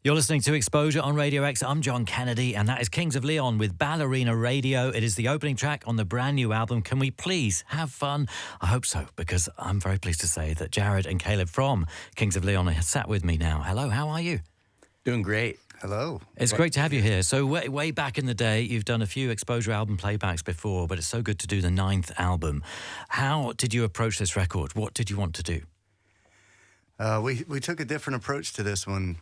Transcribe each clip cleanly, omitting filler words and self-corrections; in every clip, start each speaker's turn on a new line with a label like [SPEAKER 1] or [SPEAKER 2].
[SPEAKER 1] You're listening to Exposure on Radio X. I'm John Kennedy, and that is Kings of Leon with Ballerina Radio. It is the opening track on the brand new album. Can we please have fun? I hope so, because I'm very pleased to say that Jared and Caleb from Kings of Leon are sat with me now. Hello, how are you?
[SPEAKER 2] Doing great.
[SPEAKER 3] Hello.
[SPEAKER 1] It's great to have you here. So way back in the day, you've done a few Exposure album playbacks before, but it's so good to do the 9th album. How did you approach this record? What did you want to do?
[SPEAKER 3] We took a different approach to this one.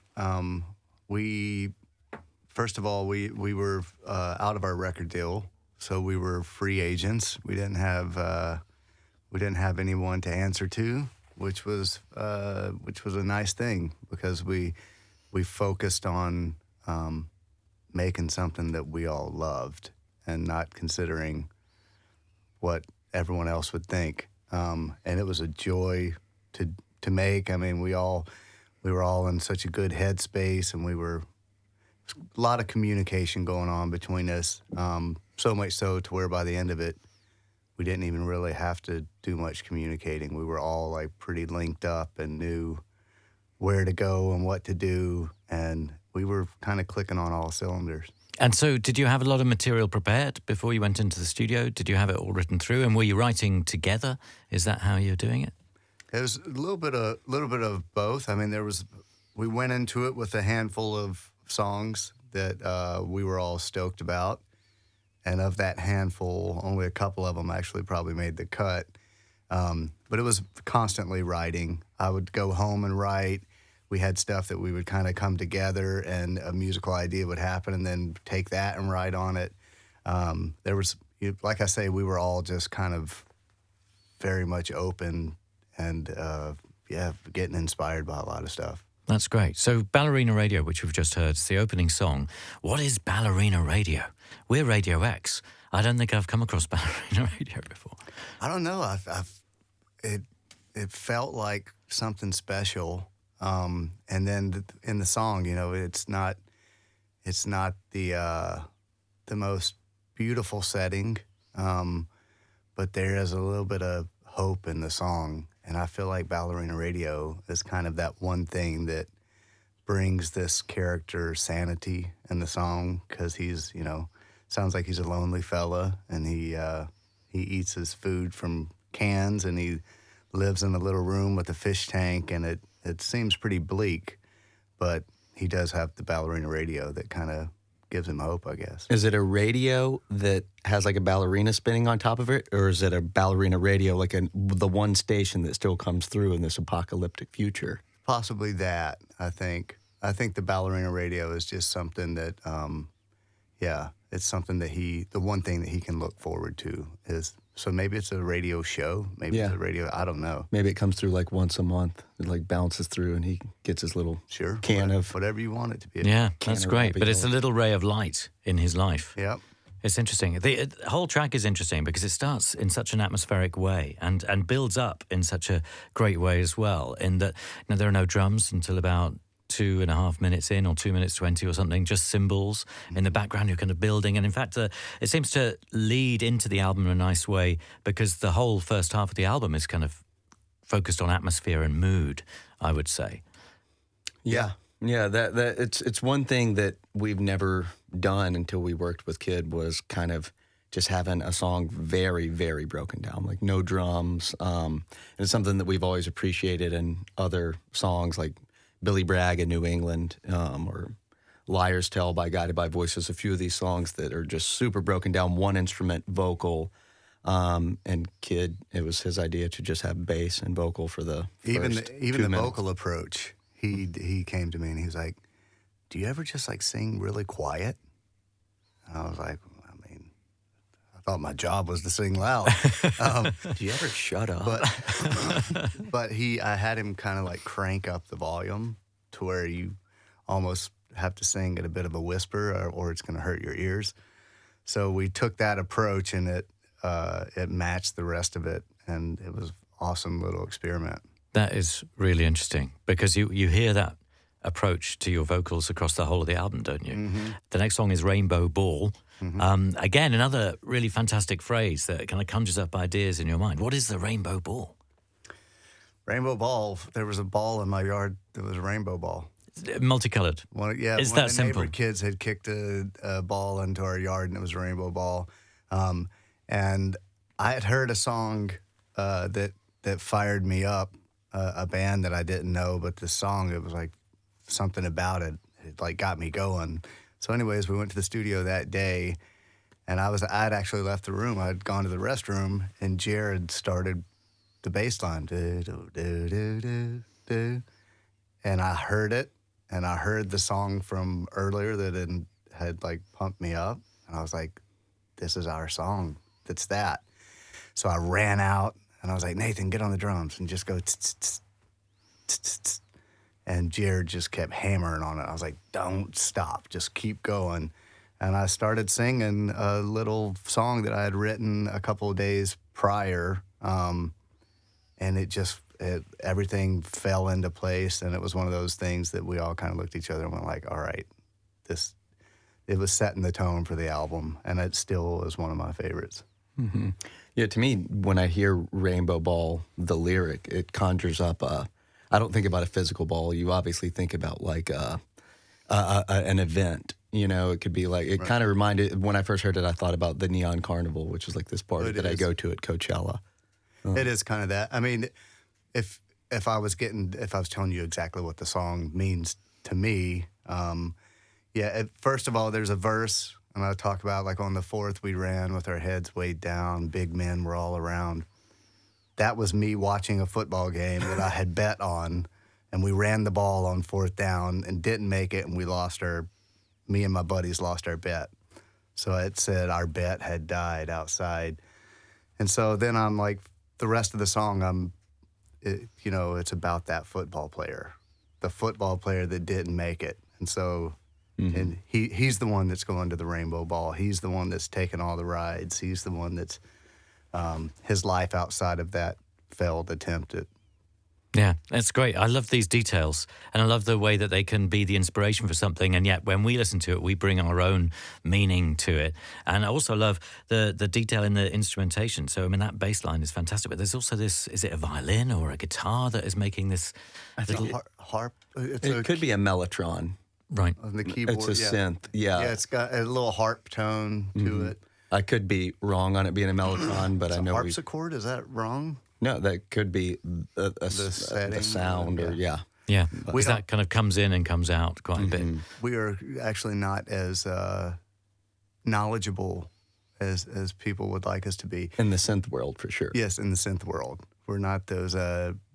[SPEAKER 3] First of all, we were out of our record deal, so we were free agents. We didn't have anyone to answer to, which was a nice thing because we focused on making something that we all loved and not considering what everyone else would think. And it was a joy to make. I mean, we were all in such a good headspace, and a lot of communication going on between us. So much so to where by the end of it, we didn't even really have to do much communicating. We were all like pretty linked up and knew where to go and what to do, and we were kind of clicking on all cylinders.
[SPEAKER 1] And so did you have a lot of material prepared before you went into the studio? Did you have it all written through, and were you writing together? Is that how you're doing it?
[SPEAKER 3] It was a little bit of both. I mean, we went into it with a handful of songs that we were all stoked about, and of that handful, only a couple of them actually probably made the cut. But it was constantly writing. I would go home and write. We had stuff that we would kind of come together, and a musical idea would happen, and then take that and write on it. There was, like I say, we were all just kind of very much open. And, getting inspired by a lot of stuff.
[SPEAKER 1] That's great. So Ballerina Radio, which we've just heard, is the opening song. What is Ballerina Radio? We're Radio X. I don't think I've come across Ballerina Radio before.
[SPEAKER 3] I don't know. It felt like something special. And then in the song, it's not the most beautiful setting, but there is a little bit of hope in the song. And I feel like Ballerina Radio is kind of that one thing that brings this character sanity in the song, because he's, sounds like he's a lonely fella, and he eats his food from cans, and he lives in a little room with a fish tank, and it seems pretty bleak, but he does have the Ballerina Radio that kind of gives him hope, I guess.
[SPEAKER 2] Is it a radio that has like a ballerina spinning on top of it, or is it a ballerina radio like the one station that still comes through in this apocalyptic future?
[SPEAKER 3] Possibly that, I think. I think the Ballerina Radio is just something that, it's something that the one thing that he can look forward to is, so maybe it's a radio show, maybe it's a radio, I don't know.
[SPEAKER 2] Maybe it comes through like once a month. It like bounces through and he gets his little can of...
[SPEAKER 3] Whatever you want it to be.
[SPEAKER 1] Yeah, that's great. But it's a little ray of light in his life.
[SPEAKER 3] Yep.
[SPEAKER 1] It's interesting. The whole track is interesting because it starts in such an atmospheric way and builds up in such a great way as well, in that there are no drums until about 2.5 minutes in, or 2 minutes 20 or something, just cymbals in the background. You're kind of building, and in fact it seems to lead into the album in a nice way, because the whole first half of the album is kind of focused on atmosphere and mood, I would say.
[SPEAKER 2] That it's one thing that we've never done until we worked with Kid, was kind of just having a song very, very broken down, like no drums. And it's something that we've always appreciated in other songs, like Billy Bragg in New England, or Liar's Tale by Guided by Voices, a few of these songs that are just super broken down, one instrument vocal. And Kid, it was his idea to just have bass and vocal for the first
[SPEAKER 3] even the vocal approach. He came to me and he was like, "Do you ever just like sing really quiet?" And I was like, I thought my job was to sing loud.
[SPEAKER 2] Do you ever shut up?
[SPEAKER 3] But I had him kind of like crank up the volume to where you almost have to sing at a bit of a whisper, or it's going to hurt your ears. So we took that approach, and it matched the rest of it, and it was an awesome little experiment.
[SPEAKER 1] That is really interesting, because you hear that approach to your vocals across the whole of the album, don't you? Mm-hmm. The next song is Rainbow Ball. Mm-hmm. Again, another really fantastic phrase that kind of conjures up ideas in your mind. What is the rainbow ball?
[SPEAKER 3] Rainbow ball. There was a ball in my yard that was a rainbow ball.
[SPEAKER 1] Multicolored.
[SPEAKER 3] One, yeah,
[SPEAKER 1] It's
[SPEAKER 3] one
[SPEAKER 1] that
[SPEAKER 3] of the
[SPEAKER 1] simple.
[SPEAKER 3] neighbor kids had kicked a ball into our yard, and it was a rainbow ball. And I had heard a song that fired me up, a band that I didn't know, but the song, it was like something about it. It like got me going. So anyways, we went to the studio that day, and I'd actually left the room. I'd gone to the restroom, and Jared started the bass line. Do, do, do, do, do, do. And I heard it, and I heard the song from earlier that had like pumped me up. And I was like, this is our song. That's that. So I ran out, and I was like, Nathan, get on the drums and just go tss, tss, tss, tss, tss. And Jared just kept hammering on it. I was like, don't stop, just keep going. And I started singing a little song that I had written a couple of days prior, and everything fell into place, and it was one of those things that we all kind of looked at each other and went like, all right, it was setting the tone for the album, and it still is one of my favorites.
[SPEAKER 2] Mm-hmm. Yeah, to me, when I hear Rainbow Ball, the lyric, it conjures up I don't think about a physical ball. You obviously think about like an event. You know, it could be like, it kind of reminded, when I first heard it, I thought about the Neon Carnival, which is like this party that I go to at Coachella.
[SPEAKER 3] It is kind of that. I mean, if I was telling you exactly what the song means to me, first of all, there's a verse, and I talk about like on the 4th we ran with our heads weighed down, big men were all around. That was me watching a football game that I had bet on, and we ran the ball on 4th down and didn't make it, and me and my buddies lost our bet. So it said our bet had died outside. And so then I'm like, the rest of the song, it's about that football player, the football player that didn't make it. And so, and he's the one that's going to the Rainbow Ball. He's the one that's taking all the rides. He's the one that's, his life outside of that failed attempt at.
[SPEAKER 1] Yeah, that's great. I love these details, and I love the way that they can be the inspiration for something, and yet when we listen to it, we bring our own meaning to it. And I also love the detail in the instrumentation. So, I mean, that bass line is fantastic, but there's also this, is it a violin or a guitar that is making this little...
[SPEAKER 3] harp.
[SPEAKER 2] It could be a mellotron.
[SPEAKER 1] Right.
[SPEAKER 3] On the keyboard.
[SPEAKER 2] It's a synth, yeah.
[SPEAKER 3] Yeah, it's got a little harp tone to it.
[SPEAKER 2] I could be wrong on it being a mellotron, but I know
[SPEAKER 3] harpsichord, is that wrong?
[SPEAKER 2] No, that could be a sound, or
[SPEAKER 1] Yeah,
[SPEAKER 3] Because
[SPEAKER 1] that kind of comes in and comes out quite a bit.
[SPEAKER 3] We are actually not as knowledgeable as people would like us to be.
[SPEAKER 2] In the synth world, for sure.
[SPEAKER 3] Yes, in the synth world. We're not those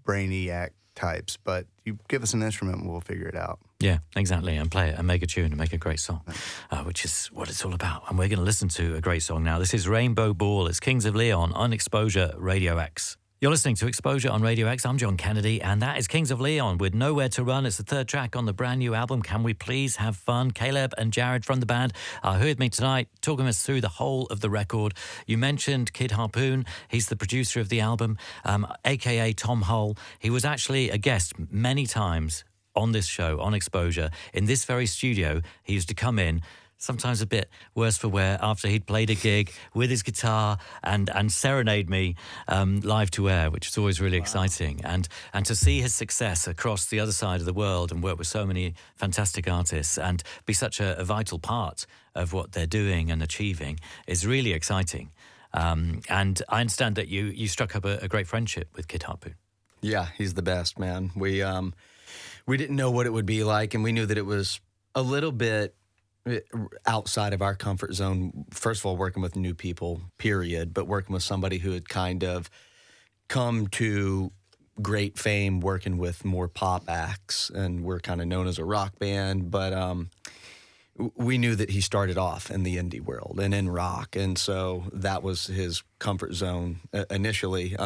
[SPEAKER 3] brainiac types, but you give us an instrument and we'll figure it out.
[SPEAKER 1] Yeah, exactly, and play it and make a tune and make a great song, which is what it's all about. And we're going to listen to a great song now. This is Rainbow Ball. It's Kings of Leon on X-Posure Radio X. You're listening to X-Posure on Radio X. I'm John Kennedy, and that is Kings of Leon with Nowhere to Run. It's the 3rd track on the brand new album, Can We Please Have Fun? Caleb and Jared from the band are here with me tonight, talking us through the whole of the record. You mentioned Kid Harpoon. He's the producer of the album, a.k.a. Tom Hull. He was actually a guest many times on this show, on X-Posure. In this very studio, he used to come in, sometimes a bit worse for wear, after he'd played a gig with his guitar and serenade me live to air, which is always really exciting. And to see his success across the other side of the world and work with so many fantastic artists and be such a vital part of what they're doing and achieving is really exciting. And I understand that you struck up a great friendship with Kid Harpoon.
[SPEAKER 2] Yeah, he's the best, man. We didn't know what it would be like, and we knew that it was a little bit outside of our comfort zone. First of all, working with new people, period, but working with somebody who had kind of come to great fame working with more pop acts, and we're kind of known as a rock band, but we knew that he started off in the indie world and in rock, and so that was his comfort zone initially.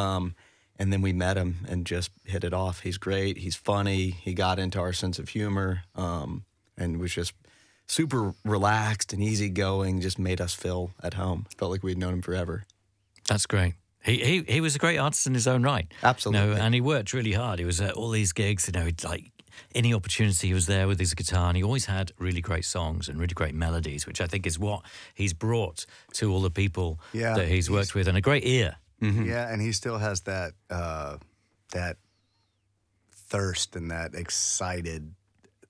[SPEAKER 2] And then we met him and just hit it off. He's great. He's funny. He got into our sense of humor, and was just super relaxed and easygoing, just made us feel at home. Felt like we'd known him forever.
[SPEAKER 1] That's great. He was a great artist in his own right.
[SPEAKER 2] Absolutely.
[SPEAKER 1] And he worked really hard. He was at all these gigs, he'd like any opportunity he was there with his guitar, and he always had really great songs and really great melodies, which I think is what he's brought to all the people that he's worked with, and a great ear.
[SPEAKER 3] Mm-hmm. Yeah, and he still has that that thirst and that excited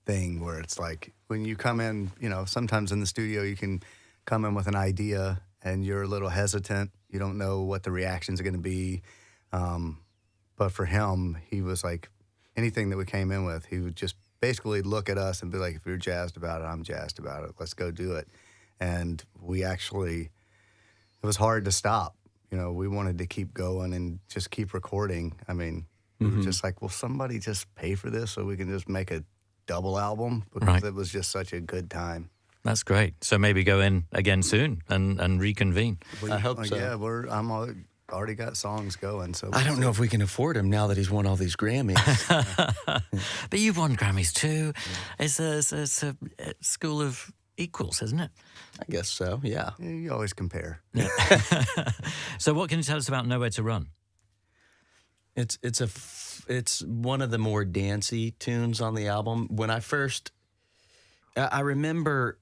[SPEAKER 3] thing where it's like when you come in, you know, sometimes in the studio you can come in with an idea and you're a little hesitant. You don't know what the reactions are going to be. But for him, he was like, anything that we came in with, he would just basically look at us and be like, if you're jazzed about it, I'm jazzed about it. Let's go do it. And we actually, it was hard to stop. You know, we wanted to keep going and just keep recording. I mean, we were just like, will somebody just pay for this so we can just make a double album? Because it was just such a good time.
[SPEAKER 1] That's great. So maybe go in again soon and reconvene.
[SPEAKER 2] I hope so.
[SPEAKER 3] Yeah, already got songs going. So
[SPEAKER 2] I don't know if we can afford him now that he's won all these Grammys.
[SPEAKER 1] But you've won Grammys too. It's a school of equals, isn't it?
[SPEAKER 2] I guess so, yeah.
[SPEAKER 3] You always compare.
[SPEAKER 1] Yeah. So what can you tell us about Nowhere to Run?
[SPEAKER 2] It's one of the more dancey tunes on the album. When I remember,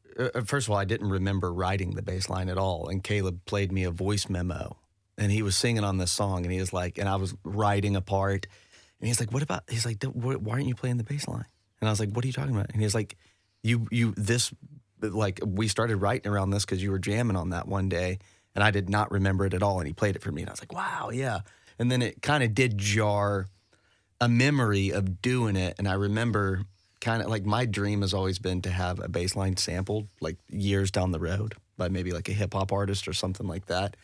[SPEAKER 2] first of all, I didn't remember writing the bass line at all, and Caleb played me a voice memo, and he was singing on this song, and he was like, and I was writing a part, and he's like, he's like, why aren't you playing the bass line? And I was like, what are you talking about? And he's like, we started writing around this because you were jamming on that one day, and I did not remember it at all, and he played it for me, and I was like, wow, yeah. And then it kind of did jar a memory of doing it, and I remember kind of like my dream has always been to have a bass line sampled like years down the road by maybe like a hip-hop artist or something like that.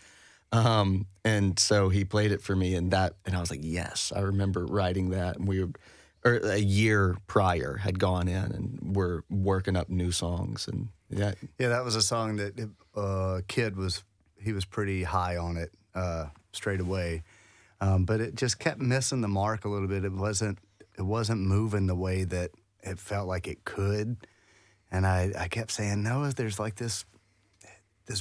[SPEAKER 2] And so he played it for me, and I was like, yes, I remember writing that, and a year prior had gone in and we're working up new songs, and yeah,
[SPEAKER 3] that was a song that Kid was pretty high on it straight away, but it just kept missing the mark a little bit. It wasn't moving the way that it felt like it could, and I kept saying, no, there's like this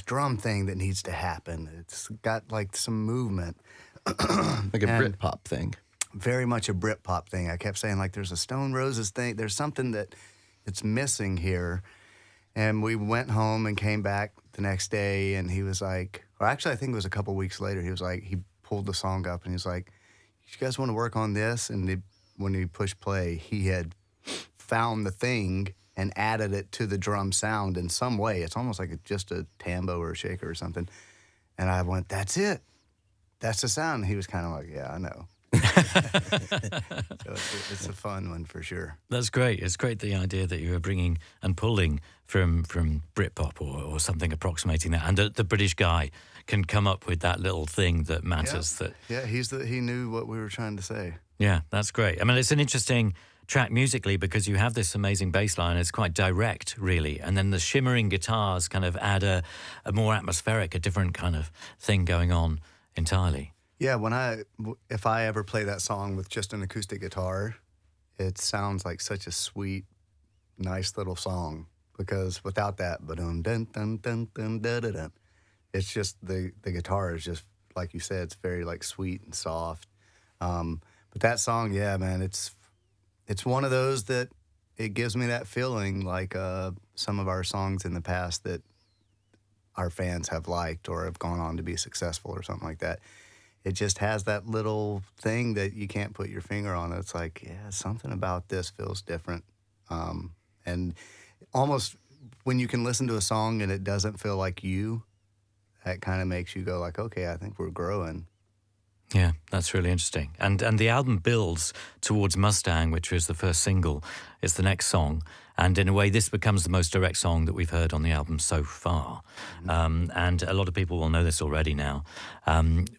[SPEAKER 3] drum thing that needs to happen. It's got like some movement,
[SPEAKER 2] like a Britpop thing.
[SPEAKER 3] Very much a Britpop thing. I kept saying, like, there's a Stone Roses thing. There's something that it's missing here. And we went home and came back the next day, and he was like, or actually I think it was a couple weeks later, he was like, he pulled the song up and he was like, you guys want to work on this? And when he pushed play, he had found the thing and added it to the drum sound in some way. It's almost like just a tambo or a shaker or something. And I went, that's it. That's the sound. And he was kind of like, yeah, I know. So it's a fun one for sure.
[SPEAKER 1] That's great. It's great, the idea that you were bringing and pulling from Britpop or something approximating that, and the British guy can come up with that little thing that matters.
[SPEAKER 3] He knew what we were trying to say.
[SPEAKER 1] Yeah, that's great. I mean, it's an interesting track musically because you have this amazing bass line. It's quite direct, really, and then the shimmering guitars kind of add a more atmospheric, a different kind of thing going on entirely.
[SPEAKER 3] Yeah, if I ever play that song with just an acoustic guitar, it sounds like such a sweet, nice little song. Because without that, it's just the guitar is just, like you said, it's very like sweet and soft. But that song, yeah, man, it's one of those that it gives me that feeling like some of our songs in the past that our fans have liked or have gone on to be successful or something like that. It just has that little thing that you can't put your finger on. It's like, yeah, something about this feels different. And almost when you can listen to a song and it doesn't feel like you, that kind of makes you go like, okay, I think we're growing.
[SPEAKER 1] Yeah, that's really interesting. And the album builds towards Mustang, which was the first single. It's the next song. And in a way, this becomes the most direct song that we've heard on the album so far. And a lot of people will know this already now.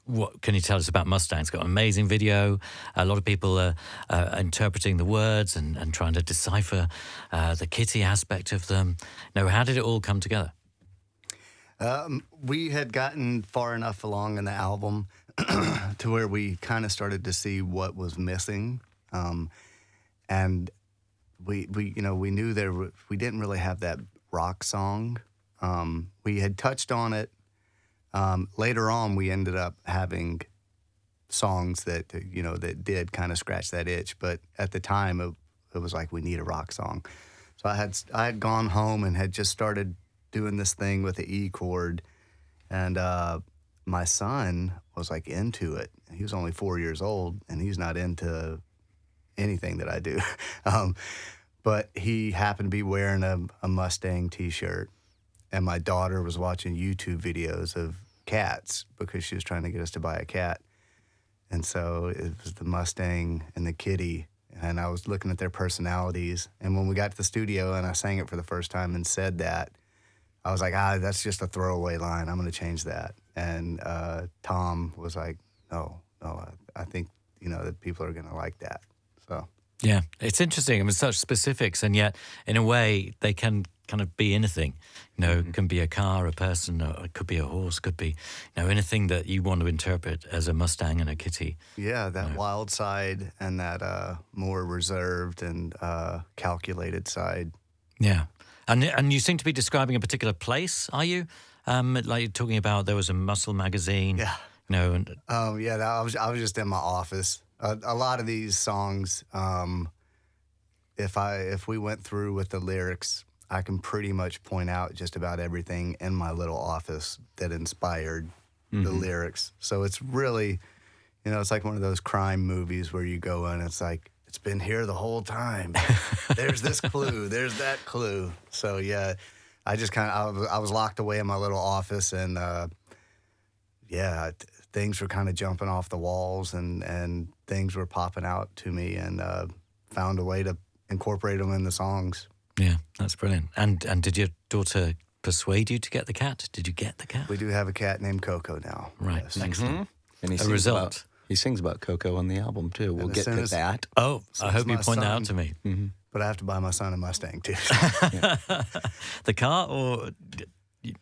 [SPEAKER 1] What can you tell us about Mustang? It's got an amazing video. A lot of people are interpreting the words and trying to decipher the kitty aspect of them. How did it all come together?
[SPEAKER 3] We had gotten far enough along in the album to where we kind of started to see what was missing, and we knew we didn't really have that rock song. We had touched on it. Later on, we ended up having songs that that did kind of scratch that itch. But at the time, it was like we need a rock song. So I had gone home and had just started doing this thing with the E chord, and my son was like into it. He was only 4 years old, and he's not into anything that I do. But he happened to be wearing a Mustang T-shirt, and my daughter was watching YouTube videos of cats because she was trying to get us to buy a cat. And so it was the Mustang and the kitty, and I was looking at their personalities. And when we got to the studio and I sang it for the first time and said that, I was like, that's just a throwaway line. I'm going to change that. And Tom was like, no, I think, that people are going to like that. So.
[SPEAKER 1] Yeah, it's interesting. I mean, such specifics, and yet, in a way, they can kind of be anything. It can be a car, a person, or it could be a horse, could be, anything that you want to interpret as a Mustang and a kitty.
[SPEAKER 3] Yeah, that wild side and that more reserved and calculated side.
[SPEAKER 1] Yeah, and you seem to be describing a particular place. Are you? Like you're talking about, there was a Muscle magazine.
[SPEAKER 3] Yeah. I was just in my office. A lot of these songs, if we went through with the lyrics, I can pretty much point out just about everything in my little office that inspired the lyrics. So it's really, it's like one of those crime movies where you go in, it's like, it's been here the whole time. There's this clue, there's that clue. So yeah, I just I was locked away in my little office, and things were kind of jumping off the walls, and things were popping out to me, and found a way to incorporate them in the songs.
[SPEAKER 1] Yeah, that's brilliant. And did your daughter persuade you to get the cat? Did you get the cat?
[SPEAKER 3] We do have a cat named Coco now.
[SPEAKER 1] Right,
[SPEAKER 3] Yes.
[SPEAKER 1] excellent.
[SPEAKER 2] And he sings about Coco on the album too. We'll get to that.
[SPEAKER 1] Oh, I hope you point that out to me.
[SPEAKER 3] But I have to buy my son a Mustang too.
[SPEAKER 1] The car, or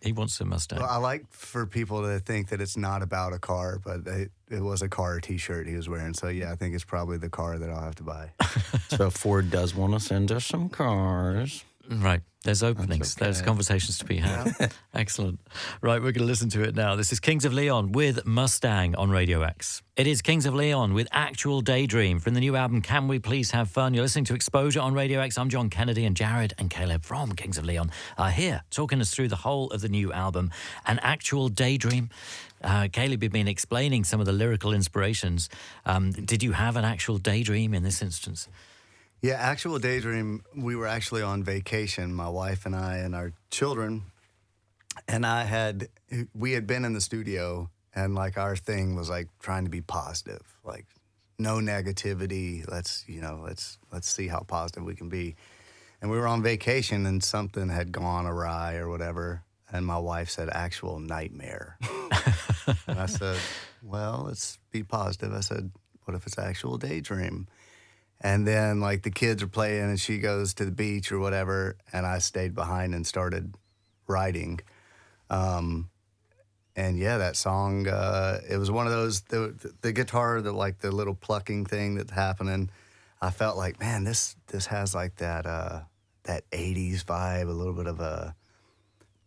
[SPEAKER 1] he wants a Mustang?
[SPEAKER 3] Well, I like for people to think that it's not about a car, but it was a car T-shirt he was wearing. So yeah, I think it's probably the car that I'll have to buy.
[SPEAKER 2] So Ford does want to send us some cars.
[SPEAKER 1] Right. There's openings.
[SPEAKER 2] Okay.
[SPEAKER 1] There's conversations to be had. Excellent. Right, we're going to listen to it now. This is Kings of Leon with Mustang on Radio X. It is Kings of Leon with Actual Daydream from the new album Can We Please Have Fun? You're listening to X-Posure on Radio X. I'm John Kennedy, and Jared and Caleb from Kings of Leon are here talking us through the whole of the new album, An Actual Daydream. Caleb, you've been explaining some of the lyrical inspirations. Did you have an actual daydream in this instance?
[SPEAKER 3] Yeah, Actual Daydream, we were actually on vacation, my wife and I and our children, and we had been in the studio, and like our thing was like trying to be positive, like no negativity. Let's see how positive we can be. And we were on vacation, and something had gone awry or whatever, and my wife said, "Actual nightmare." And I said, "Well, let's be positive." I said, "What if it's actual daydream?" And then, like, the kids are playing, and she goes to the beach or whatever, and I stayed behind and started writing. And, yeah, that song, it was one of those, the guitar, the little plucking thing that's happening, I felt like, man, this has, like, that 80s vibe, a little bit of a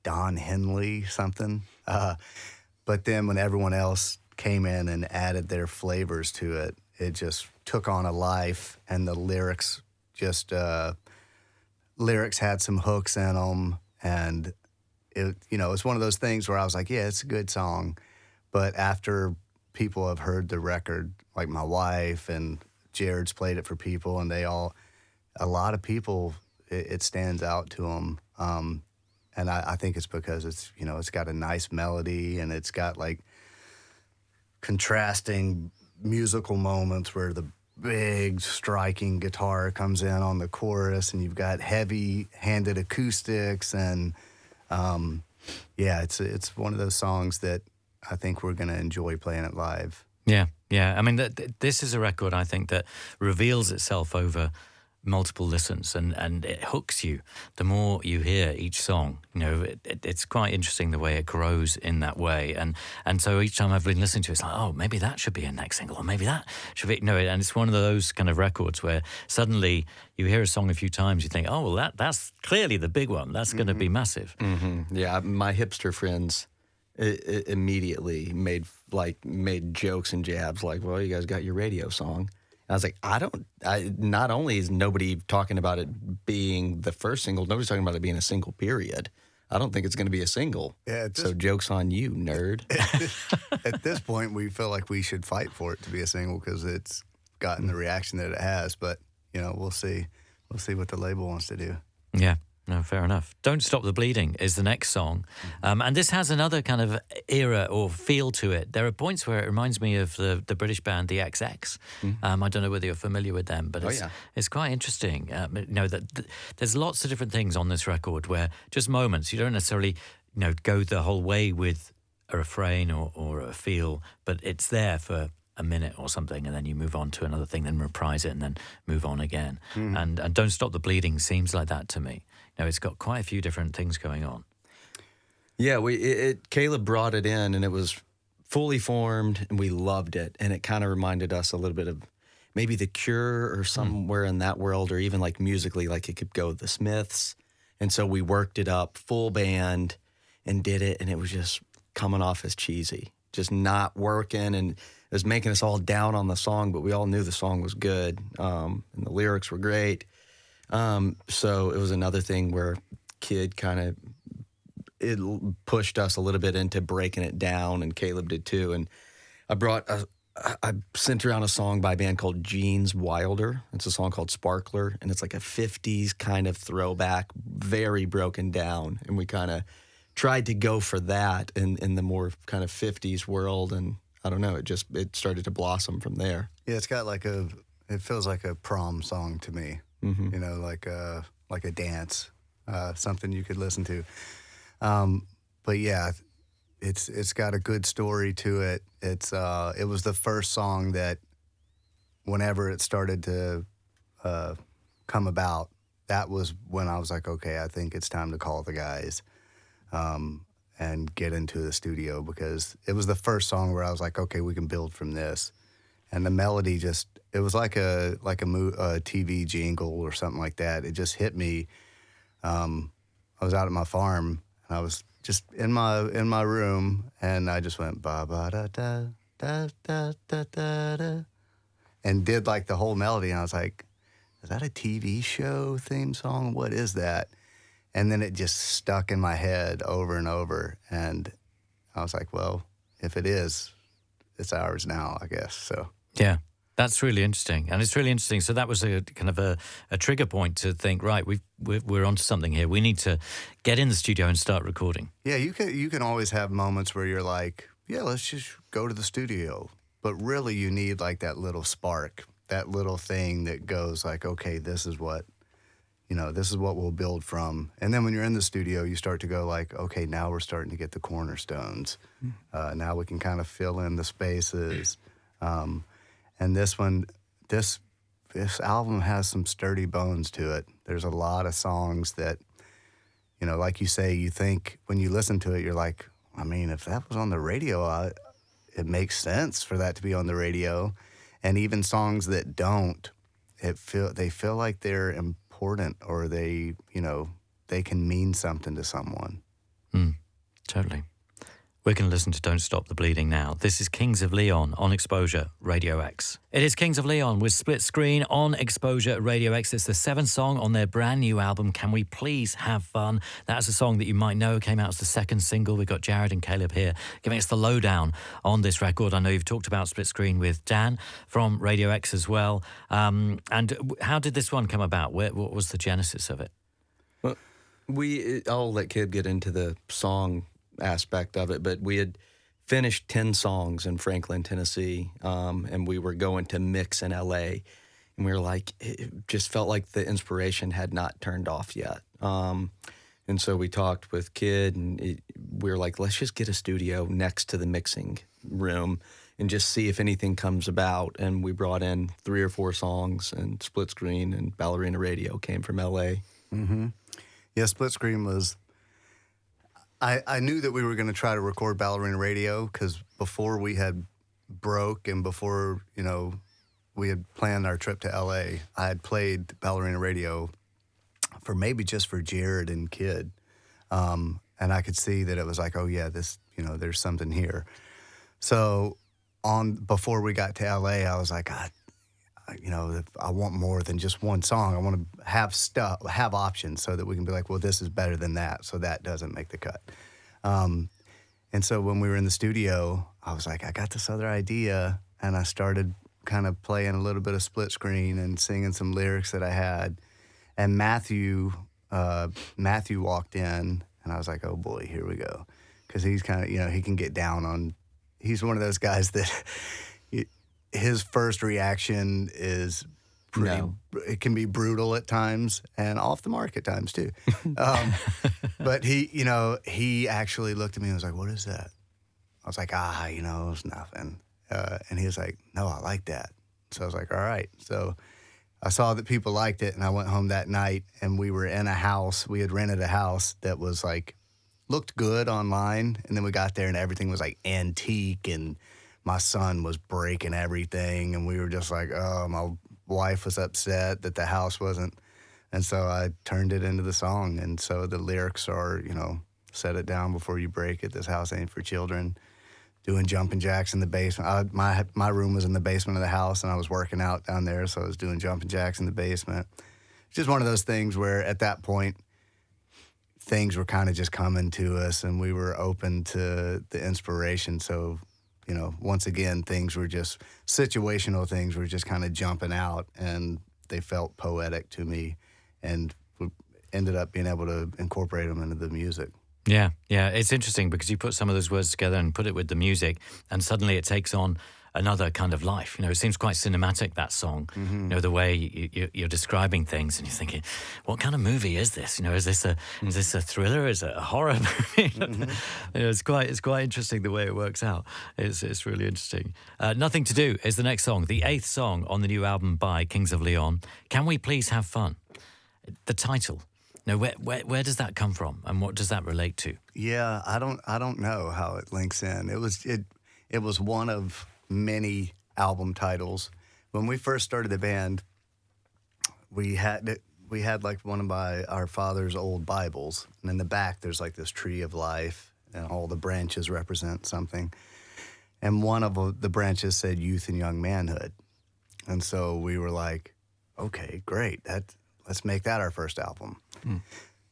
[SPEAKER 3] Don Henley something. But then when everyone else came in and added their flavors to it, it just took on a life, and the lyrics had some hooks in them, and it's one of those things where I was like, yeah, it's a good song, but after people have heard the record, like my wife and Jared's played it for people, and a lot of people, it stands out to them, and I think it's because it's got a nice melody, and it's got like contrasting musical moments where the big striking guitar comes in on the chorus, and you've got heavy-handed acoustics, and it's one of those songs that I think we're going to enjoy playing it live.
[SPEAKER 1] Yeah. I mean, this is a record, I think, that reveals itself over multiple listens, and it hooks you the more you hear each song. It's quite interesting the way it grows in that way, and so each time I've been listening to it, it's like, oh, maybe that should be a next single, or maybe that should be and it's one of those kind of records where suddenly you hear a song a few times, you think, oh, well, that's clearly the big one, that's going to be massive.
[SPEAKER 2] Yeah, my hipster friends immediately made jokes and jabs like, well, you guys got your radio song. I was like, not only is nobody talking about it being the first single, nobody's talking about it being a single, period. I don't think it's going to be a single. Yeah, so joke's on you, nerd.
[SPEAKER 3] At this point, we feel like we should fight for it to be a single because it's gotten the reaction that it has, but, we'll see. we'll see what the label wants to do.
[SPEAKER 1] Yeah. No, fair enough. Don't Stop the Bleeding is the next song. And this has another kind of era or feel to it. There are points where it reminds me of the British band, the XX. I don't know whether you're familiar with them, but it's quite interesting. There's lots of different things on this record where just moments, you don't necessarily, go the whole way with a refrain or a feel, but it's there for a minute or something, and then you move on to another thing, then reprise it, and then move on again. And Don't Stop the Bleeding seems like that to me. It's got quite a few different things going on.
[SPEAKER 2] Yeah, Caleb brought it in, and it was fully formed, and we loved it. And it kind of reminded us a little bit of maybe The Cure or somewhere in that world, or even like musically, like it could go The Smiths. And so we worked it up, full band, and did it, and it was just coming off as cheesy, just not working, and it was making us all down on the song, but we all knew the song was good, and the lyrics were great. So it was another thing where Kid it pushed us a little bit into breaking it down, and Caleb did too. And I sent around a song by a band called Gene's Wilder. It's a song called Sparkler, and it's like a 50s kind of throwback, very broken down. And we kind of tried to go for that in the more kind of 50s world, and I don't know, it started to blossom from there.
[SPEAKER 3] Yeah, it's got it feels like a prom song to me. Like a dance, something you could listen to. But yeah, it's got a good story to it. It was the first song that, whenever it started to come about, that was when I was like, okay, I think it's time to call the guys and get into the studio, because it was the first song where I was like, okay, we can build from this. And the melody it was like a TV jingle or something like that. It just hit me. I was out at my farm, and I was just in my room, and I just went ba ba da da da da da da da, and did like the whole melody. And I was like, is that a TV show theme song? What is that? And then it just stuck in my head over and over. And I was like, well, if it is, it's ours now, I guess. So.
[SPEAKER 1] Yeah, that's really interesting. And it's really interesting. So that was a kind of a trigger point to think, right, we're onto something here. We need to get in the studio and start recording.
[SPEAKER 3] Yeah, you can always have moments where you're like, yeah, let's just go to the studio. But really you need like that little spark, that little thing that goes like, okay, this is what we'll build from. And then when you're in the studio, you start to go like, okay, now we're starting to get the cornerstones. Now we can kind of fill in the spaces. And this album has some sturdy bones to it. There's a lot of songs that, like you say, you think when you listen to it, you're like, I mean, if that was on the radio, it makes sense for that to be on the radio. And even songs that don't, they feel like they're important, or they can mean something to someone.
[SPEAKER 1] Totally. We're going to listen to Don't Stop the Bleeding now. This is Kings of Leon on X-Posure Radio X. It is Kings of Leon with Split Screen on X-Posure Radio X. It's the 7th song on their brand new album, Can We Please Have Fun? That's a song that you might know came out as the 2nd single. We've got Jared and Caleb here giving us the lowdown on this record. I know you've talked about Split Screen with Dan from Radio X as well. And how did this one come about? What was the genesis of it?
[SPEAKER 2] Well, I'll let Kib get into the song aspect of it, but we had finished 10 songs in Franklin, Tennessee, and we were going to mix in LA, and we were like, it just felt like the inspiration had not turned off yet. And so we talked with Kid, and we were like, let's just get a studio next to the mixing room and just see if anything comes about. And we brought in 3 or 4 songs, and Split Screen and Ballerina Radio came from LA.
[SPEAKER 3] Yeah, Split Screen was... I knew that we were going to try to record Ballerina Radio, because before we had broke and before, we had planned our trip to LA, I had played Ballerina Radio for Jared and Kid. And I could see that it was like, oh yeah, this, there's something here. So before we got to LA, I was like, I want more than just one song. I want to have options so that we can be like, well, this is better than that, so that doesn't make the cut. And so when we were in the studio, I was like, I got this other idea, and I started kind of playing a little bit of Split Screen and singing some lyrics that I had. And Matthew walked in, and I was like, oh boy, here we go. Because he's kind of, he can get down on, he's one of those guys that his first reaction is it can be brutal at times and off the mark at times too. But he actually looked at me and was like, what is that? I was like, it's nothing. And he was like, no, I like that. So I was like, all right. So I saw that people liked it, and I went home that night, and we were in a house. We had rented a house that was like, looked good online, and then we got there, and everything was like antique, and my son was breaking everything, and we were just like, oh, my wife was upset that the house wasn't. And so I turned it into the song, and so the lyrics are, set it down before you break it. This house ain't for children. Doing jumping jacks in the basement. My room was in the basement of the house, and I was working out down there, so I was doing jumping jacks in the basement. It's just one of those things where at that point, things were kind of just coming to us, and we were open to the inspiration. So, once again, things were just situational things were just kind of jumping out, and they felt poetic to me, and we ended up being able to incorporate them into the music.
[SPEAKER 1] Yeah. It's interesting because you put some of those words together and put it with the music, and suddenly it takes on another kind of life. It seems quite cinematic, that song.
[SPEAKER 3] Mm-hmm.
[SPEAKER 1] The way you're describing things, and you're thinking, what kind of movie is this? Is this a thriller? Is it a horror movie?
[SPEAKER 3] Mm-hmm.
[SPEAKER 1] It's quite interesting the way it works out. It's really interesting. Nothing to Do is the next song, the 8th song on the new album by Kings of Leon. Can We Please Have Fun? The title. Where does that come from, and what does that relate to?
[SPEAKER 3] Yeah, I don't know how it links in. It was one of many album titles. When we first started the band, we had like one of our father's old Bibles, and in the back there's like this tree of life, and all the branches represent something. And one of the branches said youth and young manhood, and so we were like, okay, great, let's make that our first album.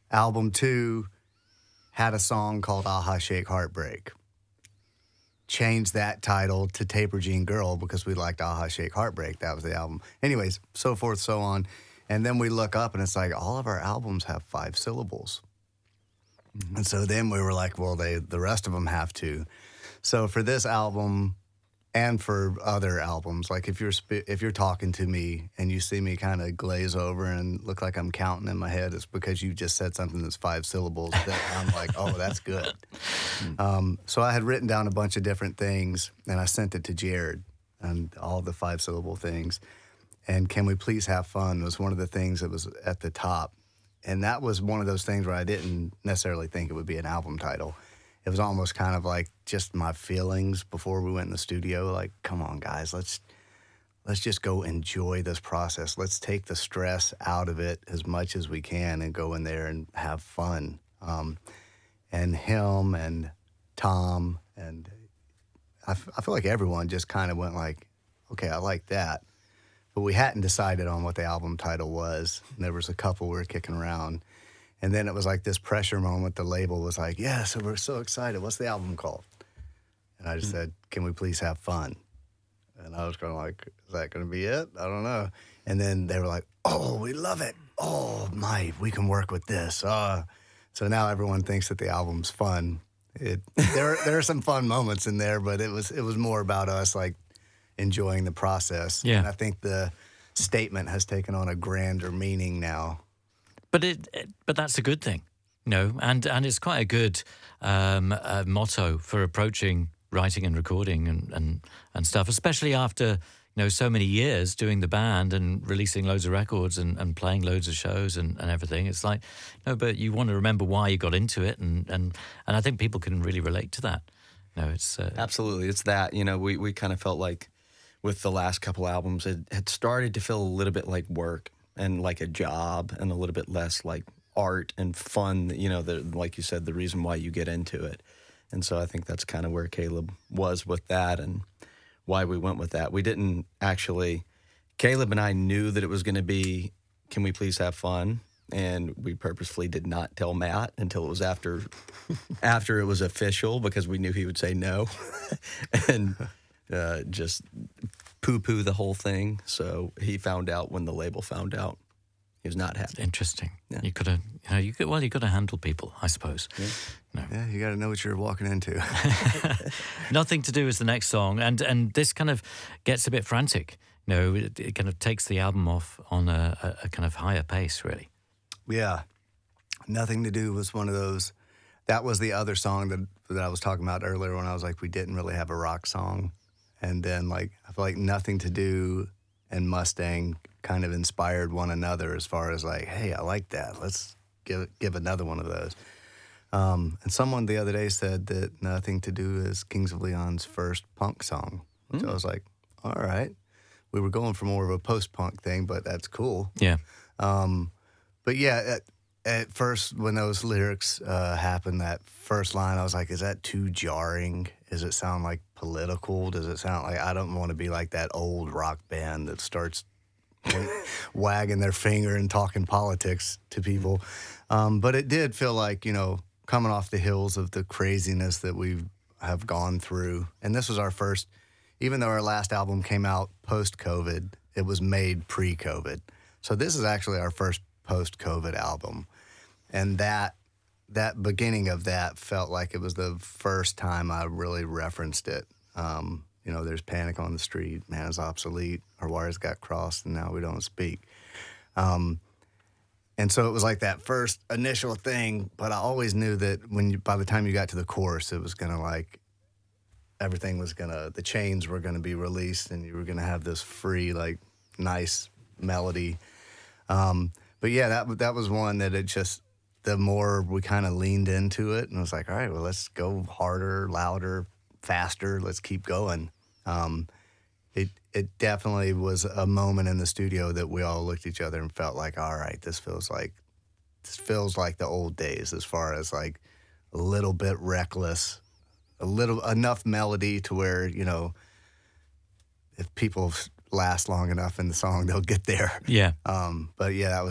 [SPEAKER 3] Album 2 had a song called Aha Shake Heartbreak. Changed that title to Taper Jean Girl because we liked Aha Shake Heartbreak. That was the album. Anyways, so forth, so on. And then we look up and it's like all of our albums have 5 syllables. Mm-hmm. And so then we were like, well, the rest of them have to. So for this album and for other albums, like if you're talking to me and you see me kind of glaze over and look like I'm counting in my head, it's because you just said something that's 5 syllables that I'm like, oh, that's good. So I had written down a bunch of different things, and I sent it to Jared, and all the 5-syllable things. And Can We Please Have Fun was one of the things that was at the top. And that was one of those things where I didn't necessarily think it would be an album title. It was almost kind of like just my feelings before we went in the studio. Like, come on, guys, let's just go enjoy this process. Let's take the stress out of it as much as we can and go in there and have fun. And him and Tom and I feel like everyone just kind of went like, okay, I like that. But we hadn't decided on what the album title was. And there was a couple we were kicking around. And then it was like this pressure moment. The label was like, yeah, so we're so excited. What's the album called? And I just said, Can We Please Have Fun? And I was kind of like, is that going to be it? I don't know. And then they were like, oh, we love it. Oh, we can work with this. So now everyone thinks that the album's fun. There are some fun moments in there, but it was more about us like enjoying the process.
[SPEAKER 1] Yeah.
[SPEAKER 3] And I think the statement has taken on a grander meaning now.
[SPEAKER 1] But that's a good thing, and it's quite a good motto for approaching writing and recording and stuff, especially after so many years doing the band and releasing loads of records and playing loads of shows and everything. It's like, but you want to remember why you got into it, and I think people can really relate to that. It's
[SPEAKER 2] absolutely, it's that. We kind of felt like with the last couple albums, it had started to feel a little bit like work and like a job, and a little bit less like art and fun, like you said, the reason why you get into it. And so I think that's kind of where Caleb was with that and why we went with that. We didn't actually, Caleb and I knew that it was going to be, Can We Please Have Fun? And we purposefully did not tell Matt until it was after it was official, because we knew he would say no and just poo-poo the whole thing. So he found out when the label found out, He was not happy.
[SPEAKER 1] Interesting.
[SPEAKER 2] Yeah.
[SPEAKER 1] You gotta, you gotta handle people, I suppose.
[SPEAKER 2] Yeah.
[SPEAKER 1] No.
[SPEAKER 3] Yeah, you got to know what you're walking into.
[SPEAKER 1] Nothing to Do is the next song, and this kind of gets a bit frantic. It kind of takes the album off on a kind of higher pace, really.
[SPEAKER 3] Yeah. Nothing to Do was one of those. That was the other song that I was talking about earlier when I was like, we didn't really have a rock song. And then I feel like Nothing to Do and Mustang kind of inspired one another as far as like, hey, I like that. Let's give another one of those. And someone the other day said that Nothing to Do is Kings of Leon's first punk song. So I was like, all right. We were going for more of a post-punk thing, but that's cool.
[SPEAKER 1] Yeah.
[SPEAKER 3] But yeah, at first when those lyrics happened, that first line, I was like, is that too jarring? Does it sound like political? Does it sound like I don't want to be like that old rock band that starts wagging their finger and talking politics to people? But it did feel like, coming off the heels of the craziness that we have gone through. And this was our first, even though our last album came out post-COVID, it was made pre-COVID. So this is actually our first post-COVID album. And that beginning of that felt like it was the first time I really referenced it. There's panic on the street, man is obsolete, our wires got crossed, and now we don't speak. And so it was like that first initial thing, but I always knew that by the time you got to the chorus, it was going to everything was going to, the chains were going to be released and you were going to have this free, nice melody. But yeah, that was one that it just, the more we kind of leaned into it and was like, all right, well, let's go harder, louder, faster. Let's keep going. It definitely was a moment in the studio that we all looked at each other and felt like, all right, this feels like the old days as far as a little bit reckless, enough melody to where, if people last long enough in the song, they'll get there.
[SPEAKER 1] Yeah.
[SPEAKER 3] But yeah,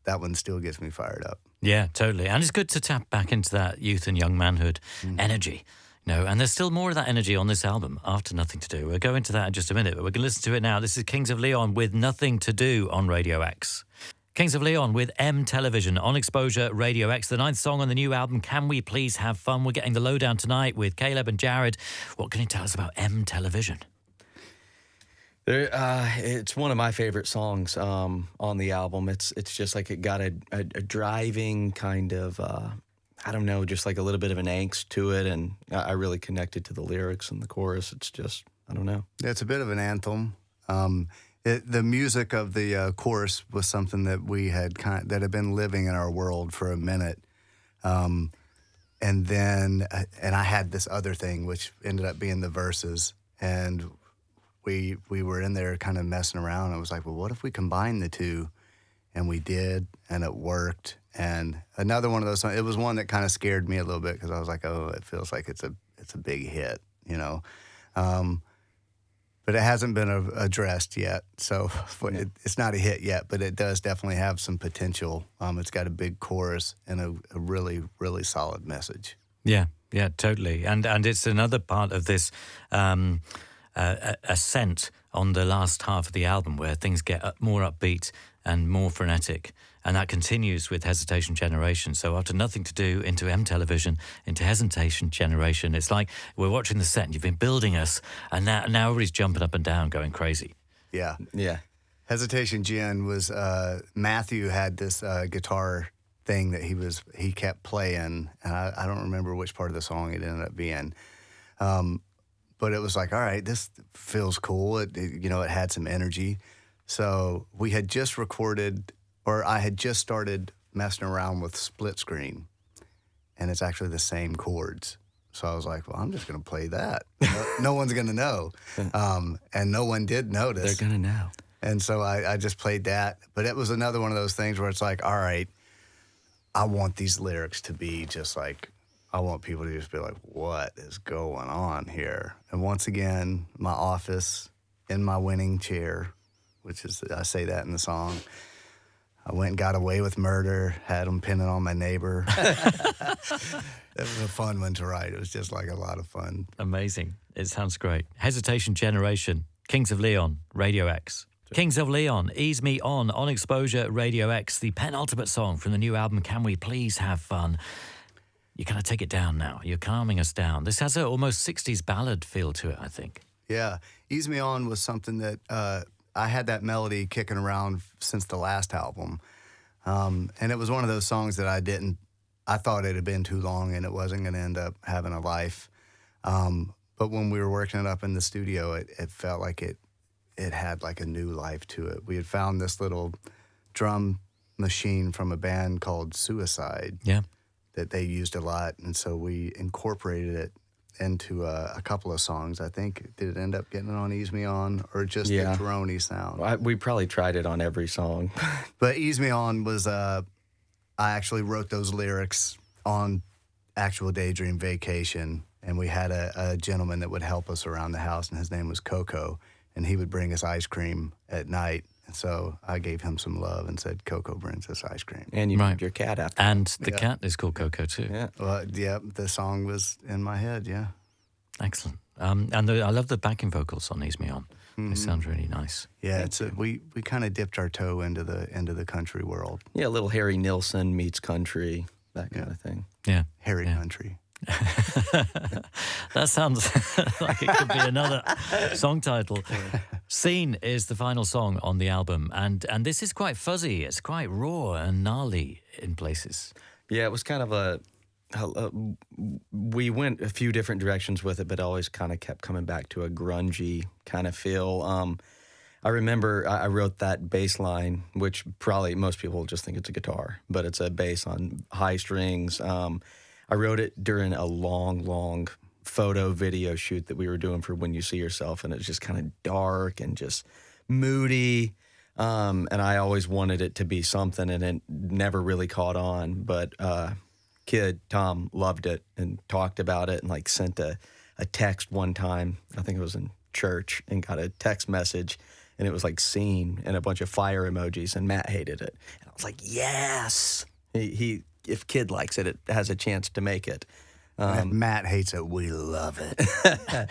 [SPEAKER 3] that one still gets me fired up.
[SPEAKER 1] Yeah, totally. And it's good to tap back into that youth and young manhood energy. And there's still more of that energy on this album after Nothing to Do. We'll go into that in just a minute, but we're going to listen to it now. This is Kings of Leon with Nothing to Do on Radio X. Kings of Leon with M Television on X-Posure Radio X, the 9th song on the new album, Can We Please Have Fun? We're getting the lowdown tonight with Caleb and Jared. What can you tell us about M Television?
[SPEAKER 2] It's one of my favorite songs on the album. It's just like it got a driving kind of, I don't know, just like a little bit of an angst to it, and I really connected to the lyrics and the chorus. It's just, I don't know.
[SPEAKER 3] It's a bit of an anthem. The music of the chorus was something that we had that had been living in our world for a minute, and I had this other thing which ended up being the verses, and we were in there kind of messing around. I was like, well, what if we combine the two? And we did, and it worked. And another one of those songs, it was one that kind of scared me a little bit because I was like, oh, it feels like it's a big hit, But it hasn't been addressed yet, so it's not a hit yet, but it does definitely have some potential. It's got a big chorus and a really, really solid message.
[SPEAKER 1] Yeah, totally. And it's another part of this ascent on the last half of the album where things get more upbeat and more frenetic. And that continues with Hesitation Generation. So after Nothing to Do, into M Television, into Hesitation Generation, it's like we're watching the set and you've been building us, and now everybody's jumping up and down, going crazy.
[SPEAKER 3] Yeah.
[SPEAKER 2] Yeah.
[SPEAKER 3] Hesitation Gen was, Matthew had this guitar thing that he kept playing, and I don't remember which part of the song it ended up being. But it was like, all right, this feels cool. It had some energy. So we had just recorded, or I had just started messing around with split screen, and it's actually the same chords. So I was like, well, I'm just going to play that. No one's going to know. And no one did notice.
[SPEAKER 2] They're going to know.
[SPEAKER 3] And so I just played that. But it was another one of those things where it's like, all right, I want these lyrics to be just like, I want people to just be like, what is going on here? And once again, my office, in my winning chair, which is, I say that in the song. I went and got away with murder, had them pinning on my neighbor. It was a fun one to write. It was just like a lot of fun.
[SPEAKER 1] Amazing. It sounds great. Hesitation Generation, Kings of Leon, Radio X. Kings of Leon, Ease Me on Exposure Radio X, the penultimate song from the new album, Can We Please Have Fun? You're going to take it down now. You're calming us down. This has an almost 60s ballad feel to it, I think.
[SPEAKER 3] Yeah. Ease Me On was something that I had that melody kicking around since the last album. And it was one of those songs that I thought it had been too long and it wasn't going to end up having a life. But when we were working it up in the studio, it felt like it had like a new life to it. We had found this little drum machine from a band called Suicide that they used a lot. And so we incorporated it into a couple of songs. I think, did it end up getting it on Ease Me On or just the droney sound?
[SPEAKER 2] We probably tried it on every song.
[SPEAKER 3] But Ease Me On was, I actually wrote those lyrics on actual Daydream vacation. And we had a gentleman that would help us around the house, and his name was Coco. And he would bring us ice cream at night. And so I gave him some love and said, Coco brings us ice cream.
[SPEAKER 2] And you named your cat after him.
[SPEAKER 1] And the cat is called Coco too.
[SPEAKER 2] Yeah.
[SPEAKER 3] Well, the song was in my head, yeah.
[SPEAKER 1] Excellent. I love the backing vocals on Ease Me On. It sounds really nice.
[SPEAKER 3] Yeah, we kind of dipped our toe into the country world.
[SPEAKER 2] Yeah, a little Harry Nilsson meets country, that kind of thing.
[SPEAKER 1] Yeah.
[SPEAKER 3] Harry country.
[SPEAKER 1] That sounds like it could be another song title. Scene is the final song on the album, and this is quite fuzzy. It's quite raw and gnarly in places.
[SPEAKER 2] Yeah, it was kind of we went a few different directions with it, but always kind of kept coming back to a grungy kind of feel. I remember I wrote that bass line, which probably most people just think it's a guitar, but it's a bass on high strings. I wrote it during a long photo video shoot that we were doing for When You See Yourself, and it was just kind of dark and just moody. And I always wanted it to be something, and it never really caught on. But kid, Tom, loved it and talked about it and like sent a text one time. I think it was in church, and got a text message, and it was like scene and a bunch of fire emojis, and Matt hated it. And I was like, yes! He if kid likes it, it has a chance to make it.
[SPEAKER 3] If Matt hates it, we love it.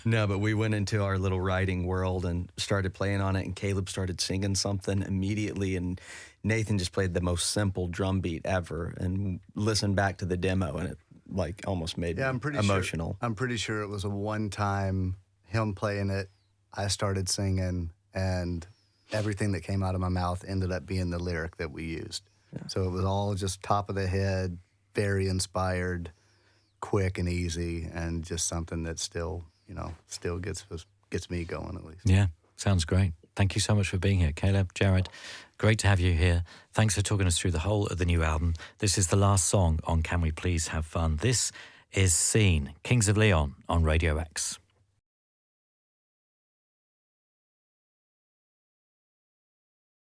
[SPEAKER 2] No, but we went into our little writing world and started playing on it, and Caleb started singing something immediately, and Nathan just played the most simple drum beat ever, and listened back to the demo, and it like almost made me emotional.
[SPEAKER 3] I'm pretty sure it was a one-time him playing it, I started singing, and everything that came out of my mouth ended up being the lyric that we used. Yeah. So it was all just top of the head, very inspired, quick and easy, and just something that still gets me going at least.
[SPEAKER 1] Yeah, sounds great. Thank you so much for being here, Caleb, Jared. Great to have you here. Thanks for talking us through the whole of the new album. This is the last song on Can We Please Have Fun. This is Scene, Kings of Leon on Radio X.